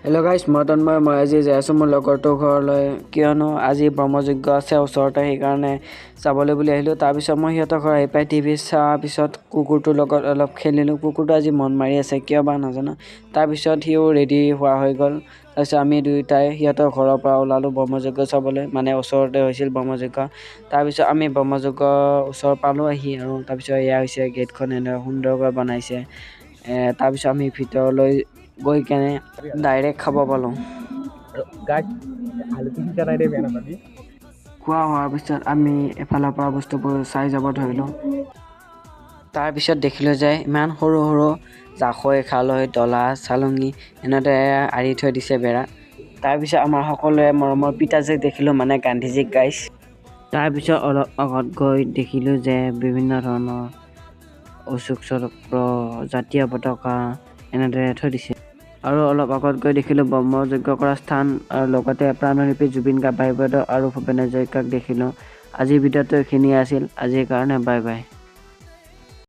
Hello' গাইছ মই আজি যাই আছোঁ মোৰ লগৰটোৰ ঘৰলৈ কিয়নো আজি ব্ৰহ্মযজ্ঞ আছে ওচৰতে সেইকাৰণে যাবলৈ বুলি আহিলোঁ। তাৰপিছত মই সিহঁতৰ ঘৰ আহি পাই টিভি চোৱাৰ পিছত কুকুৰটোৰ লগত অলপ খেলিলোঁ। কুকুৰটো আজি মন মাৰি আছে কিয় বা নাজানো। তাৰপিছত সিও ৰেডি হোৱা হৈ গ'ল। তাৰপিছত আমি দুয়োটাই সিহঁতৰ ঘৰৰ পৰা ওলালোঁ ব্ৰহ্মযজ্ঞ চাবলৈ, মানে ওচৰতে হৈছিল ব্ৰহ্মযজ্ঞ। তাৰপিছত আমি ব্ৰহ্মযজ্ঞ ওচৰ পালোঁ আহি আৰু তাৰপিছত এয়া হৈছে গেটখন এনেকৈ সুন্দৰকৈ বনাইছে। তাৰপিছত আমি ভিতৰলৈ গৈ কেনে ডাইৰেক্ট খাব পালোঁ। খোৱা হোৱাৰ পিছত আমি এফালৰ পৰা বস্তুবোৰ চাই যাব ধৰিলোঁ। তাৰপিছত দেখিলোঁ যে ইমান সৰু সৰু জাকৈ, খালৈ, ডলা, চালনী এনেদৰে আঁৰি থৈ দিছে বেৰা। তাৰপিছত আমাৰ সকলোৰে মৰমৰ পিতাজীক দেখিলোঁ, মানে গান্ধীজীক গাইছ। তাৰপিছত অলপ আগত গৈ দেখিলোঁ যে বিভিন্ন ধৰণৰ অশোক চক্ৰ, জাতীয় পতাকা এনেদৰে থৈ দিছে। আৰু অলপ আগত গৈ দেখিলোঁ ব্ৰহ্মযজ্ঞ কৰা স্থান আৰু লগতে প্ৰাণশিল্পী জুবিন গাৰ্গ, বাইদেউ আৰু ভূপেন হাজৰিকাক দেখিলোঁ। আজিৰ ভিডিঅ'টো এইখিনিয়ে আছিল। আজিৰ কাৰণে বাই বাই।